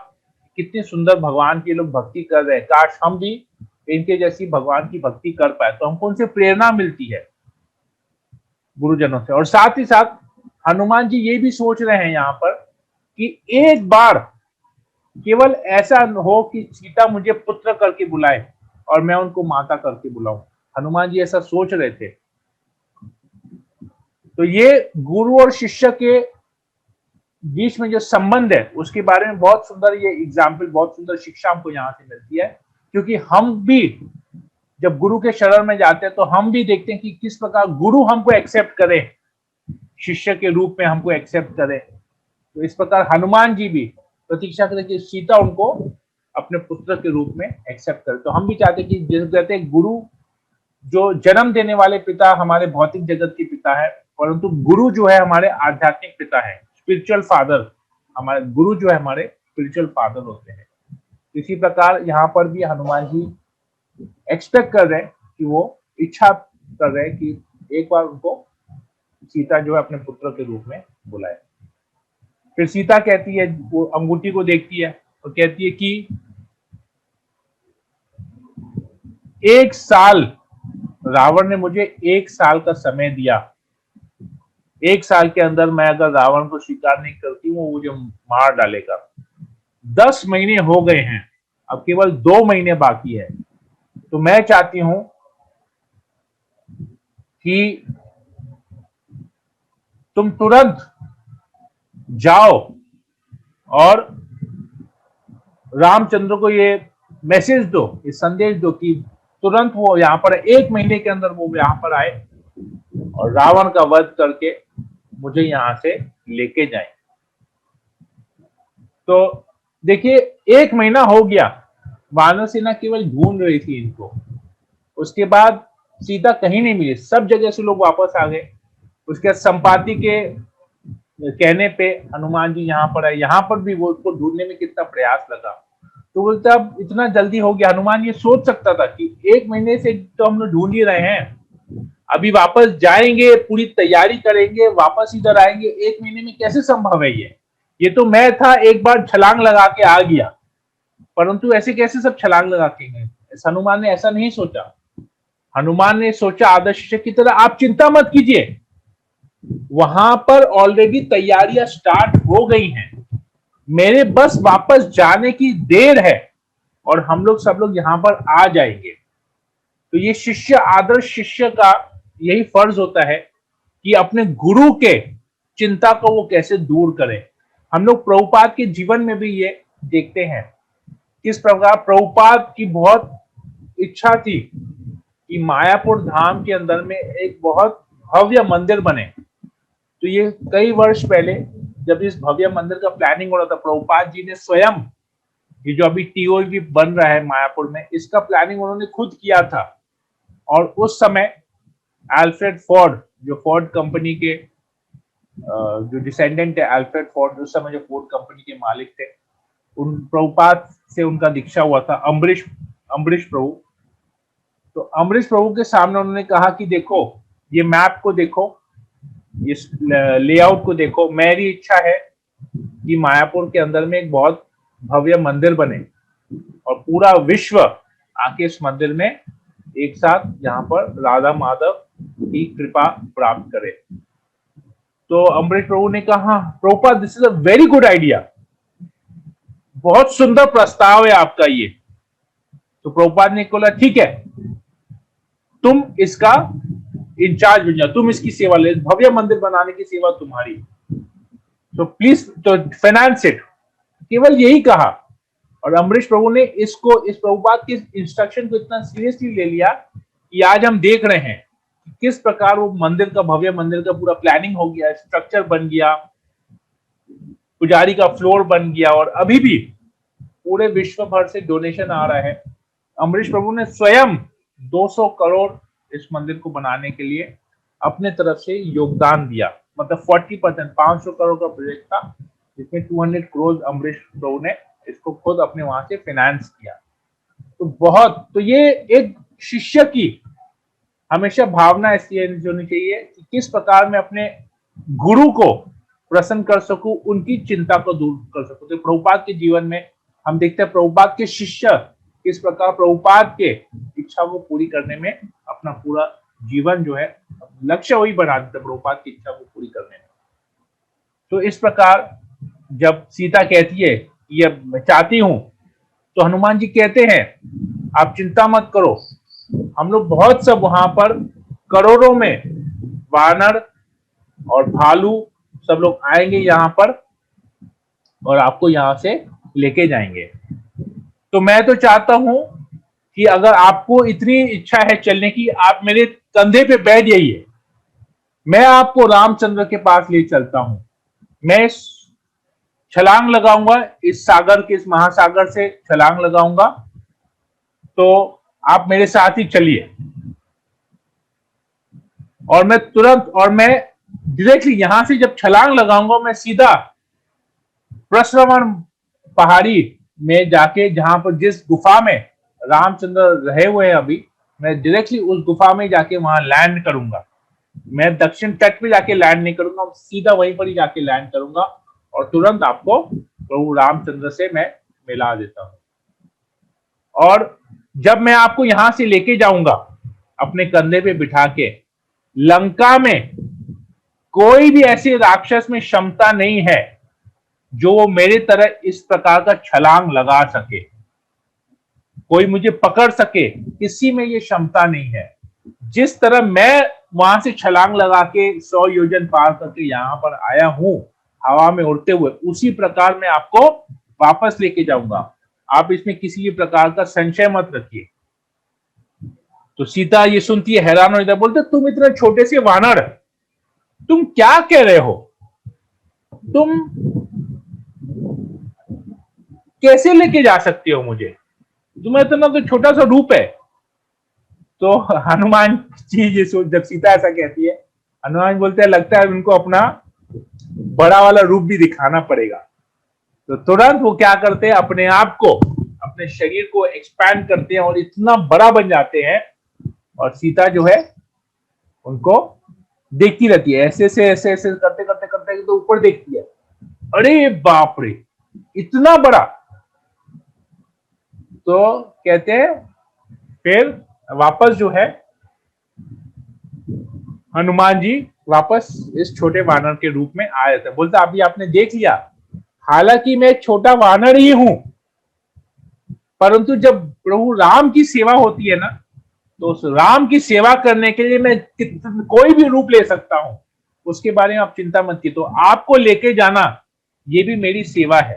कितनी सुंदर भगवान की लोग भक्ति कर रहे हैं, काश हम भी इनके जैसी भगवान की भक्ति कर पाए। तो हमको उनसे प्रेरणा मिलती है गुरुजनों से। और साथ ही साथ हनुमान जी ये भी सोच रहे हैं यहाँ पर कि एक बार केवल ऐसा हो कि सीता मुझे पुत्र करके बुलाए और मैं उनको माता करके बुलाऊं। हनुमान जी ऐसा सोच रहे थे। तो ये गुरु और शिष्य के बीच में जो संबंध है उसके बारे में बहुत सुंदर ये एग्जाम्पल, बहुत सुंदर शिक्षा हमको यहाँ से मिलती है। क्योंकि हम भी जब गुरु के शरण में जाते हैं तो हम भी देखते हैं कि किस प्रकार गुरु हमको एक्सेप्ट करे, शिष्य के रूप में हमको एक्सेप्ट करे। तो इस प्रकार हनुमान जी भी प्रतीक्षा करें कि सीता उनको अपने पुत्र के रूप में एक्सेप्ट करे। तो हम भी चाहते हैं कि जैसे कहते हैं गुरु जो जन्म देने वाले पिता हमारे भौतिक जगत के पिता है, परंतु गुरु जो है हमारे आध्यात्मिक पिता है, स्पिरिचुअल फादर। हमारे गुरु जो है हमारे स्पिरिचुअल फादर होते हैं। इसी प्रकार यहाँ पर भी हनुमान जी एक्सपेक्ट कर रहे हैं कि वो इच्छा कर रहे हैं कि एक बार उनको सीता जो है अपने पुत्र के रूप में बुलाए। फिर सीता कहती है, वो अंगूठी को देखती है और कहती है कि 1 साल, रावण ने मुझे 1 साल का समय दिया, 1 साल के अंदर मैं अगर रावण को स्वीकार नहीं करती हूँ वो मुझे मार डालेगा। 10 महीने हो गए हैं, अब केवल 2 महीने बाकी है। तो मैं चाहती हूं कि तुम तुरंत जाओ और रामचंद्र को ये मैसेज दो, ये संदेश दो कि तुरंत वो यहाँ पर 1 महीने के अंदर वो यहाँ पर आए और रावण का वध करके मुझे यहां से लेके जाए। तो देखिए 1 महीना हो गया, वानर सेना केवल ढूंढ रही थी इनको। उसके बाद सीता कहीं नहीं मिली, सब जगह से लोग वापस आ गए। उसके बाद संपाति के कहने पे हनुमान जी यहाँ पर आए, यहाँ पर भी वो उसको ढूंढने में कितना प्रयास लगा। तो बोलते अब इतना जल्दी हो गया। हनुमान ये सोच सकता था कि 1 महीने से तो हम लोग ढूंढ ही रहे हैं, अभी वापस जाएंगे, पूरी तैयारी करेंगे, वापस इधर आएंगे, 1 महीने में कैसे संभव है ये तो मैं था एक बार छलांग लगा के आ गया, परंतु ऐसे कैसे सब छलांग लगा के गए। हनुमान ने ऐसा नहीं सोचा। हनुमान ने सोचा आदर्श की तरह, आप चिंता मत कीजिए, वहां पर ऑलरेडी तैयारियां स्टार्ट हो गई हैं, मेरे बस वापस जाने की देर है और हम लोग सब लोग यहां पर आ जाएंगे। तो ये शिष्य, आदर्श शिष्य का यही फर्ज होता है कि अपने गुरु के चिंता को वो कैसे दूर करे। हम लोग प्रभुपाद के जीवन में भी ये देखते हैं किस प्रकार प्रभुपाद की बहुत इच्छा थी कि मायापुर धाम के अंदर में एक बहुत भव्य मंदिर बने। तो ये कई वर्ष पहले जब इस भव्य मंदिर का प्लानिंग हो रहा था, प्रभुपाद जी ने स्वयं ये जो अभी टीओबी बन रहा है मायापुर में, इसका प्लानिंग उन्होंने खुद किया था। और उस समय अल्फ्रेड फोर्ड, जो फोर्ड कंपनी के जो डिसेंडेंट है, अल्फ्रेड फोर्ड उस समय जो फोर्ड कंपनी के मालिक थे, उन प्रभुपाद से उनका दीक्षा हुआ था, अम्बरीश अम्बरीश प्रभु। तो अम्बरीश प्रभु के सामने उन्होंने कहा कि देखो ये मैप को देखो, इस लेआउट को देखो, मेरी इच्छा है कि मायापुर के अंदर में एक बहुत भव्य मंदिर बने और पूरा विश्व आके इस मंदिर में एक साथ यहाँ पर राधा माधव की कृपा प्राप्त करे। तो अम्बरीश प्रभु ने कहा, Prabhupada this is a very good idea, बहुत सुंदर प्रस्ताव है आपका ये। तो प्रभुपाद ने बोला ठीक है, तुम इसका इंचार्ज बन जाओ, तुम इसकी सेवा ले, भव्य मंदिर बनाने की सेवा तुम्हारी, तो प्लीज तो फाइनेंस इट, केवल यही कहा। और अम्बरीश प्रभु ने इसको, इस प्रभुपाद के इंस्ट्रक्शन को इतना सीरियसली ले लिया कि आज हम देख रहे हैं कि किस प्रकार वो मंदिर का, भव्य मंदिर का पूरा प्लानिंग हो गया, स्ट्रक्चर बन गया, पुजारी का फ्लोर बन गया, और अभी भी पूरे विश्व भर से डोनेशन आ रहा है। अम्बरीश प्रभु ने स्वयं 200 करोड़ इस मंदिर को बनाने के लिए अपने तरफ से योगदान दिया, मतलब 40%, 500 करोड़ का प्रोजेक्ट था जिसमें 200 करोड़ अम्बरीश प्रभु ने इसको खुद अपने वहां से फाइनेंस किया। तो बहुत, तो ये एक शिष्य की हमेशा भावना ऐसी होनी चाहिए कि किस प्रकार मैं अपने गुरु को प्रसन्न कर सकूं, उनकी चिंता को दूर कर सकूं। तो प्रभुपाद के जीवन में हम देखते हैं प्रभुपाद के शिष्य किस प्रकार प्रभुपाद के इच्छा को पूरी करने में अपना पूरा जीवन जो है लक्ष्य वही बना देते प्रभुपाद की इच्छा को पूरी करने में। तो इस प्रकार जब सीता कहती है ये मैं चाहती हूं, तो हनुमान जी कहते हैं आप चिंता मत करो, हम लोग बहुत सब वहां पर करोड़ों में वानर और भालू सब लोग आएंगे यहाँ पर और आपको यहाँ से लेके जाएंगे। तो मैं तो चाहता हूं कि अगर आपको इतनी इच्छा है चलने की, आप मेरे कंधे पे बैठ जाइए, मैं आपको रामचंद्र के पास ले चलता हूं। मैं छलांग लगाऊंगा इस सागर के, इस महासागर से छलांग लगाऊंगा, तो आप मेरे साथ ही चलिए। और मैं तुरंत, और मैं डायरेक्टली यहां से जब छलांग लगाऊंगा, मैं सीधा प्रश्रवण पहाड़ी में जाके, जहां पर जिस गुफा में रामचंद्र रहे हुए हैं अभी, मैं डायरेक्टली उस गुफा में जाके वहां लैंड करूंगा। मैं दक्षिण तट पे जाके लैंड नहीं करूंगा, सीधा वहीं पर ही जाके लैंड करूंगा और तुरंत आपको प्रभु रामचंद्र से मैं मिला देता हूं। और जब मैं आपको यहां से लेके जाऊंगा अपने कंधे पे बिठा के, लंका में कोई भी ऐसे राक्षस में क्षमता नहीं है जो मेरे तरह इस प्रकार का छलांग लगा सके, कोई मुझे पकड़ सके, किसी में ये क्षमता नहीं है। जिस तरह मैं वहां से छलांग लगा के 100 योजन पार करके यहां पर आया हूं हवा में उड़ते हुए, उसी प्रकार मैं आपको वापस लेके जाऊंगा, आप इसमें किसी भी प्रकार का संशय मत रखिए। तो सीता ये सुनती है, हैरान हो जाता है, बोलते तुम इतने छोटे से वानर, तुम क्या कह रहे हो, तुम कैसे लेके जा सकते हो मुझे, तुम्हें इतना तो छोटा सा रूप है। तो हनुमान जी ये सोच, जब सीता ऐसा कहती है, हनुमान बोलते हैं लगता है उनको अपना बड़ा वाला रूप भी दिखाना पड़ेगा। तो तुरंत वो क्या करते हैं, अपने आप को, अपने शरीर को एक्सपैंड करते हैं और इतना बड़ा बन जाते हैं, और सीता जो है उनको देखती रहती है, ऐसे से ऐसे ऐसे करते करते करते तो ऊपर देखती है, अरे बाप रे इतना बड़ा। तो कहते हैं फिर वापस जो है हनुमान जी वापस इस छोटे वानर के रूप में आए थे। बोलता अभी आपने देख लिया, हालांकि मैं छोटा वानर ही हूं, परंतु जब प्रभु राम की सेवा होती है ना, तो उस राम की सेवा करने के लिए मैं कोई भी रूप ले सकता हूं, उसके बारे में आप चिंता मत कीजिए। तो आपको लेके जाना ये भी मेरी सेवा है,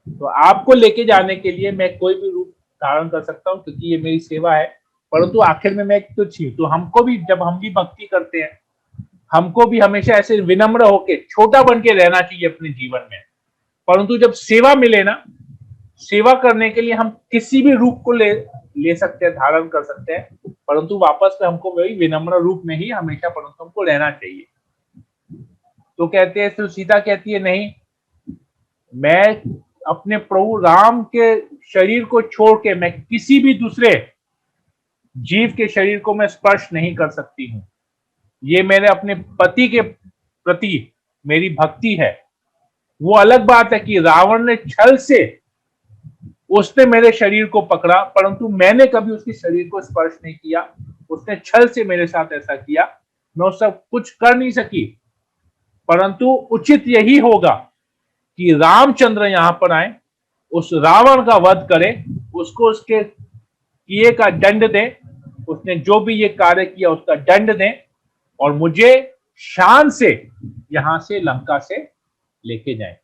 तो आपको लेके जाने के लिए मैं कोई भी रूप धारण कर सकता हूं, क्योंकि ये मेरी सेवा है, परंतु आखिर में मैं एक तुच्छ हूं। तो हमको भी, जब हम भी भक्ति करते हैं हमको भी हमेशा ऐसे विनम्र होके छोटा बन के रहना चाहिए अपने जीवन में। परंतु जब सेवा मिले ना, सेवा करने के लिए हम किसी भी रूप को ले सकते हैं, धारण कर सकते हैं, परंतु वापस में हमको वही विनम्र रूप में ही हमेशा परंतु हमको रहना चाहिए। तो कहते हैं, तो सीता कहती है नहीं, मैं अपने प्रभु राम के शरीर को छोड़ के मैं किसी भी दूसरे जीव के शरीर को मैं स्पर्श नहीं कर सकती हूं। ये मेरे अपने पति के प्रति मेरी भक्ति है। वो अलग बात है कि रावण ने छल से उसने मेरे शरीर को पकड़ा, परंतु मैंने कभी उसके शरीर को स्पर्श नहीं किया। उसने छल से मेरे साथ ऐसा किया, मैं उससे कुछ कर नहीं सकी। परंतु उचित यही होगा कि रामचंद्र यहां पर आए, उस रावण का वध करे, उसको उसके किए का दंड दे, उसने जो भी ये कार्य किया उसका दंड दे, और मुझे शान से यहां से लंका से लेके जाए।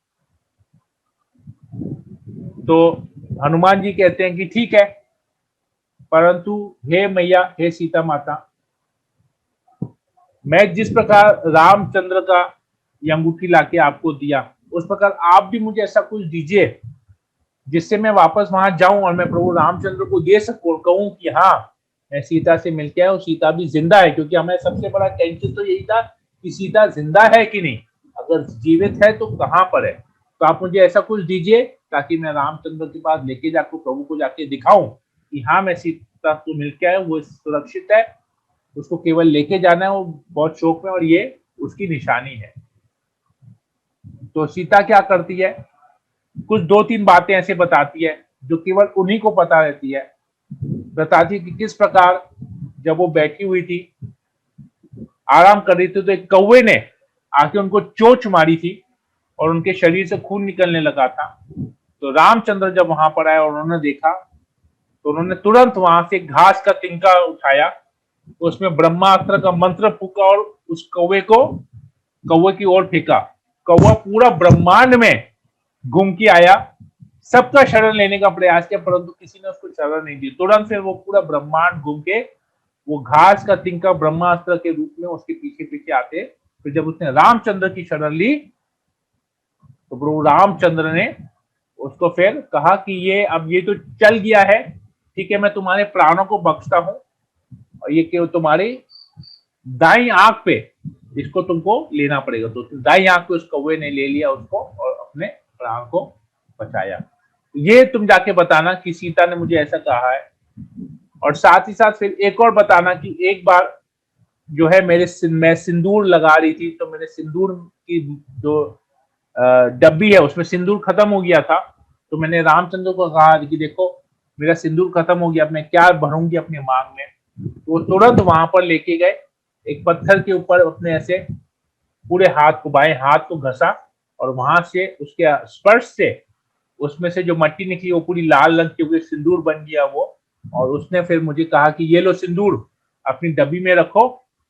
तो हनुमान जी कहते हैं कि ठीक है, परंतु हे मैया, हे सीता माता, मैं जिस प्रकार रामचंद्र का ये अंगूठी लाके आपको दिया, उस प्रकार आप भी मुझे ऐसा कुछ दीजिए जिससे मैं वापस वहां जाऊं और मैं प्रभु रामचंद्र को दे सकूं, कहूं कि हाँ मैं सीता से मिलके आया हूं, सीता भी जिंदा है। क्योंकि हमें सबसे बड़ा टेंशन तो यही था कि सीता जिंदा है कि नहीं, अगर जीवित है तो कहां पर है। तो आप मुझे ऐसा कुछ दीजिए ताकि मैं रामचंद्र के पास लेके जाकर प्रभु को जाके दिखाऊं कि हाँ मैं सीता को मिलके आया, वो सुरक्षित है, उसको केवल लेके जाना है, वो बहुत शौक में, और ये उसकी निशानी है। तो सीता क्या करती है, कुछ 2-3 बातें ऐसे बताती है जो केवल उन्हीं को पता रहती है। बताती है कि किस प्रकार जब वो बैठी हुई थी, आराम कर रही थी, तो एक कौवे ने आके उनको चोंच मारी थी और उनके शरीर से खून निकलने लगा था। तो रामचंद्र जब वहां पर आए और उन्होंने देखा, तो उन्होंने तुरंत वहां से घास का तिनका उठाया, उसमें ब्रह्मास्त्र का मंत्र फूका और उस कौवे की ओर फेंका। कौवा पूरा ब्रह्मांड में घूम के आया, सबका शरण लेने का प्रयास किया, परंतु किसी ने उसको शरण नहीं दी। तुरंत फिर वो पूरा ब्रह्मांड घूम के वो घास का तिनका ब्रह्मास्त्र के रूप में उसके पीछे पीछे आते। फिर जब उसने रामचंद्र की शरण ली, तो प्रभु रामचंद्र ने उसको फिर कहा कि ये तो चल गया है, ठीक है, मैं तुम्हारे प्राणों को बख्शता हूं, और ये केवल तुम्हारी दाई आंख पे इसको तुमको लेना पड़ेगा। तो दाई आंख पे उस कौवे ने ले लिया उसको और अपने प्राण को बचाया। ये तुम जाके बताना कि सीता ने मुझे ऐसा कहा है। और साथ ही साथ फिर एक और बताना कि एक बार जो है मैं सिंदूर लगा रही थी, तो मेरे सिंदूर की जो डब्बी है उसमें सिंदूर खत्म हो गया था। तो मैंने रामचंद्र को कहा कि देखो मेरा सिंदूर खत्म हो गया, मैं क्या भरूंगी अपने मांग में। तो वो तुरंत वहां पर लेके गए, एक पत्थर के ऊपर अपने ऐसे पूरे हाथ को, बाएं हाथ को घसा, और वहां से उसके स्पर्श से उसमें से जो मट्टी निकली वो पूरी लाल रंग की, सिंदूर बन गया वो। और उसने फिर मुझे कहा कि ये लो सिंदूर, अपनी डब्बी में रखो,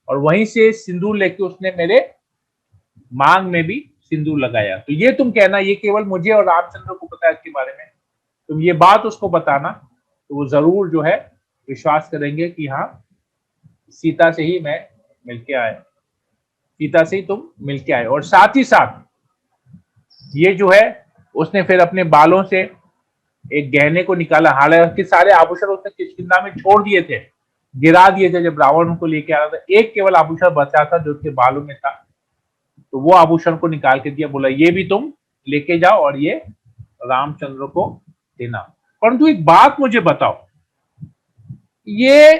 और वहीं से सिंदूर लेके उसने मेरे मांग में भी सिंदूर लगाया। तो ये तुम कहना, ये केवल मुझे और रामचंद्र को पता है इसके बारे में, तुम ये बात उसको बताना, तो वो जरूर जो है विश्वास करेंगे कि हाँ सीता से ही मैं मिलके आया, सीता से ही तुम मिलके आए। और साथ ही साथ ये जो है उसने फिर अपने बालों से एक गहने को निकाला, हालांकि सारे आभूषण उसने किष्किंधा में छोड़ दिए थे, गिरा दिए थे जब रावण उनको लेके आ रहा था। एक केवल आभूषण बचा था जो उसके बालों में था, तो वो आभूषण को निकाल के दिया, बोला ये भी तुम लेके जाओ और ये रामचंद्र को देना। परंतु एक बात मुझे बताओ, ये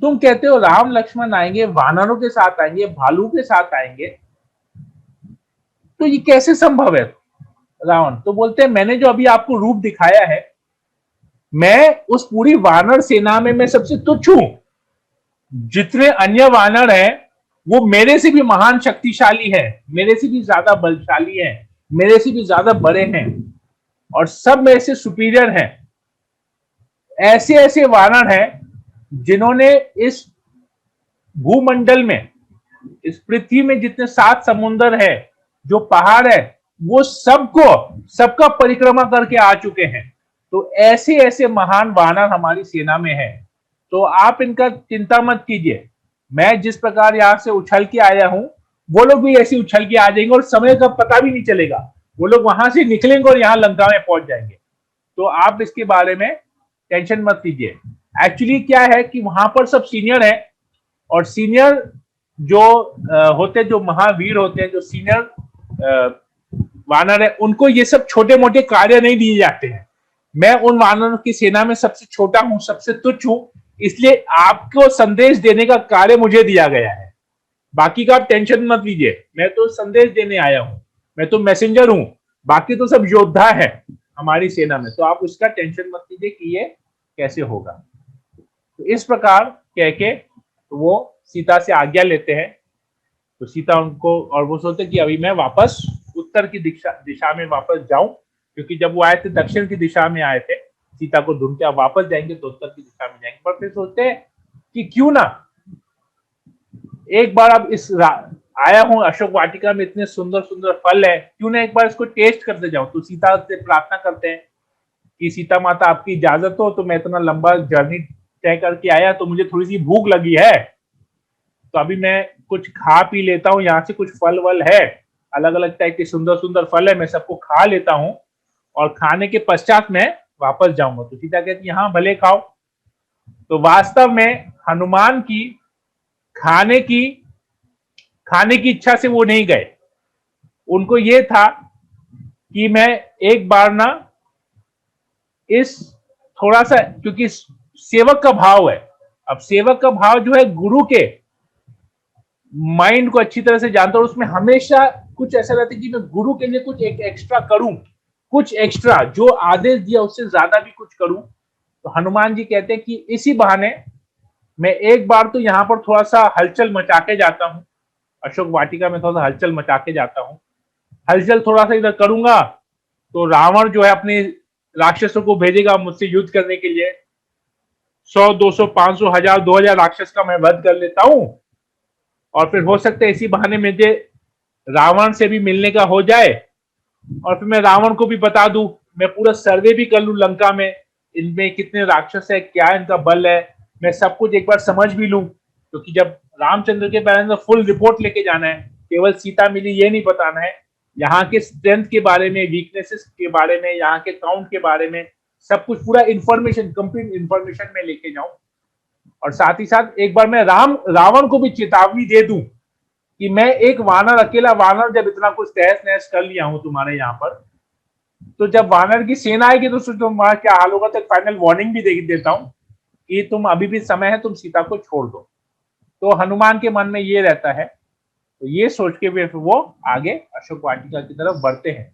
तुम कहते हो राम लक्ष्मण आएंगे, वानरों के साथ आएंगे, भालू के साथ आएंगे, तो ये कैसे संभव है? रावण तो बोलते हैं मैंने जो अभी आपको रूप दिखाया है, मैं उस पूरी वानर सेना में मैं सबसे तुच्छ हूं। जितने अन्य वानर हैं वो मेरे से भी महान शक्तिशाली है, मेरे से भी ज्यादा बलशाली है, मेरे से भी ज्यादा बड़े हैं, और सब मेरे से सुपीरियर हैं। ऐसे ऐसे वानर हैं जिन्होंने इस भूमंडल में, इस पृथ्वी में जितने 7 समुंदर है, जो पहाड़ है, वो सबका परिक्रमा करके आ चुके हैं। तो ऐसे ऐसे महान वानर हमारी सेना में है, तो आप इनका चिंता मत कीजिए, मैं जिस प्रकार यहाँ से उछल के आया हूं, वो लोग भी ऐसे उछल के आ जाएंगे और समय का पता भी नहीं चलेगा। वो लोग वहां से निकलेंगे और यहाँ लंका में पहुंच जाएंगे। तो आप इसके बारे में टेंशन मत लीजिए। एक्चुअली क्या है कि वहां पर सब सीनियर है, और सीनियर जो होते, जो महावीर होते हैं, जो सीनियर वानर है, उनको ये सब छोटे मोटे कार्य नहीं दिए जाते हैं। मैं उन वानरों की सेना में सबसे छोटा हूं, सबसे तुच्छ हूं, इसलिए आपको संदेश देने का कार्य मुझे दिया गया है। बाकी का आप टेंशन मत लीजिए, मैं तो संदेश देने आया हूं, मैं तो मैसेंजर हूं, बाकी तो सब योद्धा है हमारी सेना में। तो आप उसका टेंशन मत लीजिए कि ये कैसे होगा। तो इस प्रकार कह के वो सीता से आज्ञा लेते हैं। तो सीता उनको, और वो सोचते कि अभी मैं वापस उत्तर की दिशा में वापस जाऊं, क्योंकि जब वो आए थे दक्षिण की दिशा में आए थे, सीता को ढूंढ के, आप वापस जाएंगे तो उत्तर की दिशा में जाएंगे। पर फिर सोचते हैं कि क्यों ना एक बार, अब इस आया हूं अशोक वाटिका में, इतने सुंदर सुंदर फल है, क्यों ना एक बार इसको टेस्ट करते जाऊं। तो सीता से प्रार्थना करते हैं कि सीता माता आपकी इजाजत हो तो मैं इतना लंबा जर्नी तय करके आया, तो मुझे थोड़ी सी भूख लगी है, तो अभी मैं कुछ खा पी लेता हूँ। यहाँ से कुछ फल वल है, अलग अलग टाइप के सुंदर सुंदर फल है, मैं सबको खा लेता हूँ और खाने के पश्चात मैं वापस जाऊंगा। तो सीता कहती है हाँ भले खाओ। तो वास्तव में हनुमान की खाने की इच्छा से वो नहीं गए। उनको ये था कि मैं एक बार ना इस थोड़ा सा, क्योंकि सेवक का भाव है, अब सेवक का भाव जो है गुरु के माइंड को अच्छी तरह से जानता हूं, उसमें हमेशा कुछ ऐसा रहता है कि मैं गुरु के लिए कुछ एक एक्स्ट्रा करूं, कुछ एक्स्ट्रा, जो आदेश दिया उससे ज्यादा भी कुछ करूं। तो हनुमान जी कहते हैं कि इसी बहाने मैं एक बार तो यहाँ पर थोड़ा सा हलचल मचा के जाता हूँ, अशोक वाटिका में थोड़ा सा हलचल मचा के जाता हूँ। हलचल थोड़ा सा इधर करूंगा तो रावण जो है अपने राक्षसों को भेजेगा मुझसे युद्ध करने के लिए। 100, 200, 500, 1000, 2000 राक्षस का मैं वध कर लेता हूं, और फिर हो सकता है इसी बहाने मुझे रावण से भी मिलने का हो जाए, और फिर मैं रावण को भी बता दूं, मैं पूरा सर्वे भी कर लूं लंका में, इनमें कितने राक्षस है, क्या इनका बल है, मैं सब कुछ एक बार समझ भी लूं। क्योंकि जब रामचंद्र के बारे में फुल रिपोर्ट लेके जाना है, केवल सीता मिली ये नहीं बताना है, यहाँ के स्ट्रेंथ के बारे में, वीकनेसेस के बारे में, यहाँ के काउंट के बारे में, सब कुछ पूरा इंफॉर्मेशन, कंप्लीट इंफॉर्मेशन में लेके जाऊं। और साथ ही साथ एक बार मैं रावण को भी चेतावनी दे दूं कि मैं एक वानर, अकेला वानर, जब इतना कुछ तहस नहस कर लिया हूं तुम्हारे यहाँ पर, तो जब वानर की सेना आएगी तो तुम्हारा क्या हाल होगा। तो फाइनल वार्निंग भी दे देता हूं कि तुम अभी भी समय है, तुम सीता को छोड़ दो। तो हनुमान के मन में ये रहता है, तो ये सोच के फिर वो आगे अशोक वाटिका की तरफ बढ़ते हैं।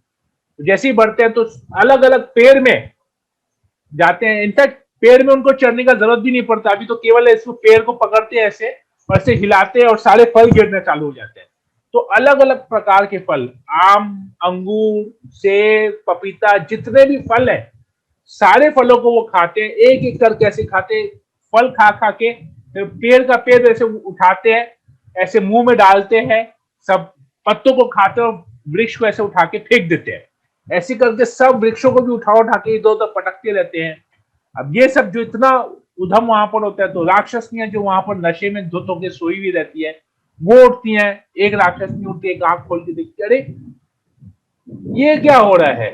तो जैसे ही बढ़ते हैं तो अलग अलग पेड़ में जाते हैं। इनफैक्ट पेड़ में उनको चढ़ने का जरूरत भी नहीं पड़ता, अभी तो केवल इसको पेड़ को पकड़ते हैं ऐसे और ऐसे हिलाते हैं और सारे फल गिरने चालू हो जाते हैं। तो अलग अलग प्रकार के फल, आम, अंगूर, सेब, पपीता, जितने भी फल है, सारे फलों को वो खाते हैं, एक एक करके ऐसे खाते, फल खा खा के पेड़ का पेड़ ऐसे उठाते हैं, ऐसे मुंह में डालते हैं, सब पत्तों को खाते और वृक्ष को ऐसे उठा के फेंक देते हैं। ऐसे करके सब वृक्षों को भी उठा उठा के इधर उधर पटकते रहते हैं। अब ये सब जो इतना उधम वहां पर होता है, तो राक्षसनियां जो वहां पर नशे में धुत होकर सोई हुई रहती है, वो उठती हैं। एक राक्षसनी उठती है, आंख खोल के देखती है, अरे ये क्या हो रहा है,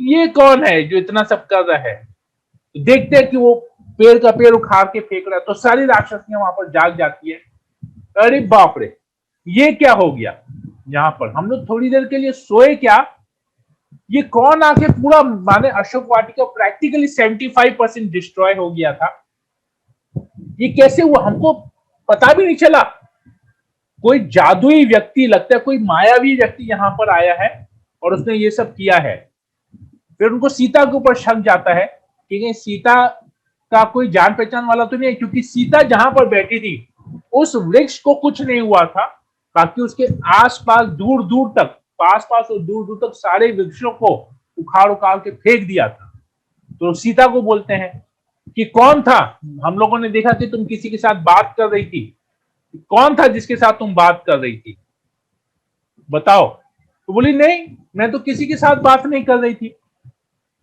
ये कौन है जो इतना सब कर रहा है। तो देखते हैं कि वो पेड़ का पेड़ उखाड़ के फेंक रहा है, तो सारी राक्षसनियां वहां पर जाग जाती है। अरे बाप रे, ये क्या हो गया, यहाँ पर हम लोग थोड़ी देर के लिए सोए क्या, ये कौन आके पूरा, माने अशोक वाटिका प्रैक्टिकली 75% डिस्ट्रॉय हो गया था, ये कैसे हुआ, हमको पता भी नहीं चला। कोई जादुई व्यक्ति, लगता है कोई मायावी व्यक्ति यहाँ पर आया है और उसने ये सब किया है। फिर उनको सीता के ऊपर शक जाता है कि सीता का कोई जान पहचान वाला तो नहीं है, क्योंकि सीता जहां पर बैठी थी उस वृक्ष को कुछ नहीं हुआ था, बाकी उसके आसपास दूर दूर तक, पास पास और दूर दूर तक सारे वृक्षों को उखाड़ उखाड़ के फेंक दिया था। तो सीता को बोलते हैं कि कौन था, हम लोगों ने देखा कि तुम किसी के साथ बात कर रही थी, कौन था जिसके साथ तुम बात कर रही थी, बताओ। तो बोली नहीं, मैं तो किसी के साथ बात नहीं कर रही थी,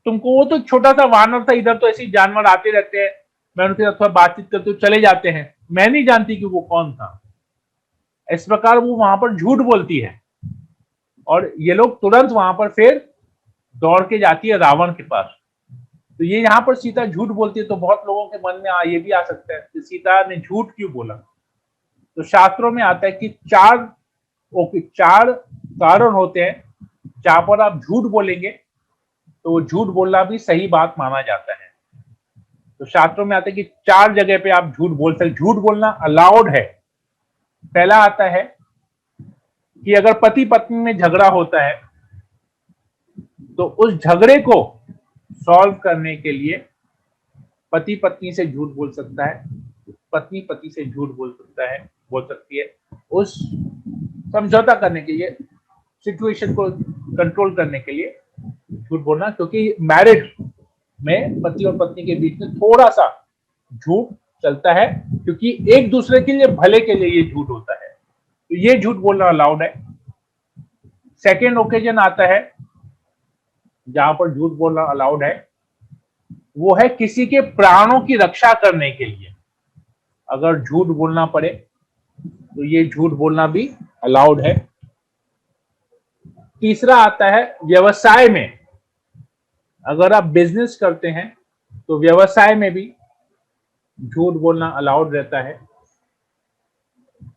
तुमको, वो तो छोटा सा वानर था, इधर तो ऐसे जानवर आते रहते हैं, मैं उनके साथ थोड़ा बातचीत करते हुए चले जाते हैं, मैं नहीं जानती कि वो कौन था। इस प्रकार वो वहां पर झूठ बोलती है और ये लोग तुरंत वहां पर फिर दौड़ के जाती है रावण के पास। तो ये यहाँ पर सीता झूठ बोलती है, तो बहुत लोगों के मन में ये भी आ सकता है कि सीता ने झूठ क्यों बोला। तो शास्त्रों में आता है कि चार कारण होते हैं जहां पर आप झूठ बोलेंगे तो वो झूठ बोलना भी सही बात माना जाता है। तो शास्त्रों में आता है कि 4 जगह पे आप झूठ बोल सकते, झूठ बोलना अलाउड है। पहला आता है कि अगर पति पत्नी में झगड़ा होता है तो उस झगड़े को सॉल्व करने के लिए पति पत्नी से झूठ बोल सकता है, पत्नी पति से झूठ बोल सकती है उस समझौता करने के लिए, सिचुएशन को कंट्रोल करने के लिए झूठ बोलना। क्योंकि मैरिज में पति और पत्नी के बीच में थोड़ा सा झूठ चलता है, क्योंकि एक दूसरे के लिए भले के लिए ये झूठ होता है, तो ये झूठ बोलना अलाउड है। सेकेंड ओकेजन आता है जहां पर झूठ बोलना अलाउड है, वो है किसी के प्राणों की रक्षा करने के लिए अगर झूठ बोलना पड़े तो ये झूठ बोलना भी अलाउड है। तीसरा आता है व्यवसाय में, अगर आप बिजनेस करते हैं तो व्यवसाय में भी झूठ बोलना अलाउड रहता है।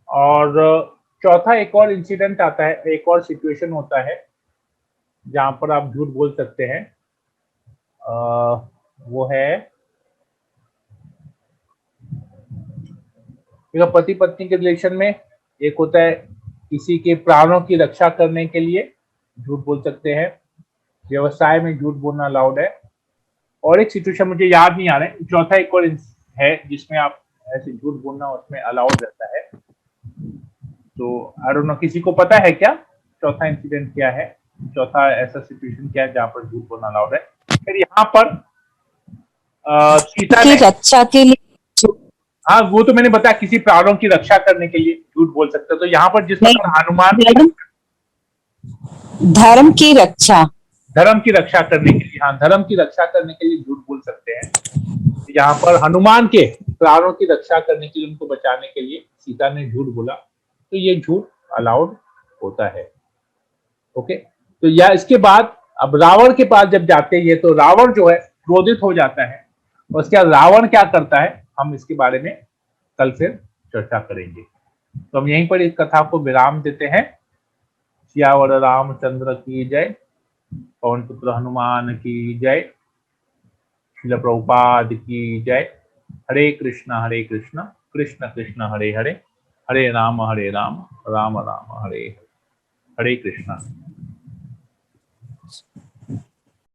और चौथा एक और इंसिडेंट आता है, एक और सिचुएशन होता है जहां पर आप झूठ बोल सकते हैं, वो है पति पत्नी के रिलेशन में। एक होता है किसी के प्राणों की रक्षा करने के लिए झूठ बोल सकते हैं, व्यवसाय में झूठ बोलना अलाउड है। और एक सिचुएशन मुझे याद नहीं आ रहा है, चौथा एक और है जिसमें आप ऐसे झूठ बोलना उसमें अलाउड रहता है। तो आई डोंट नो, किसी को पता है क्या चौथा इंसिडेंट क्या है, चौथा ऐसा सिचुएशन क्या है जहां पर झूठ बोलना अलाउड है। फिर यहाँ पर सीता ने रक्षा के लिए, हाँ वो तो मैंने बताया, किसी प्राणों की रक्षा करने के लिए झूठ बोल सकते हो। तो यहाँ पर जिस प्रकार हनुमान धर्म की रक्षा, धर्म की रक्षा करने के लिए, हाँ धर्म की रक्षा करने के लिए झूठ बोल सकते हैं। यहाँ पर हनुमान के प्राणों की रक्षा करने के लिए, उनको बचाने के लिए सीता ने झूठ बोला, तो ये झूठ अलाउड होता है। ओके, तो या इसके बाद अब रावण के पास जब जाते हैं तो रावण जो है क्रोधित हो जाता है, और उसके बाद रावण क्या करता है हम इसके बारे में कल फिर चर्चा करेंगे। तो हम यहीं पर इस कथा को विराम देते हैं। सियावर रामचंद्र की जय, पवन पुत्र हनुमान की जय, श्रील प्रभुपाद की जय। हरे कृष्ण कृष्ण कृष्ण हरे हरे, हरे राम राम राम हरे हरे। हरे कृष्णा।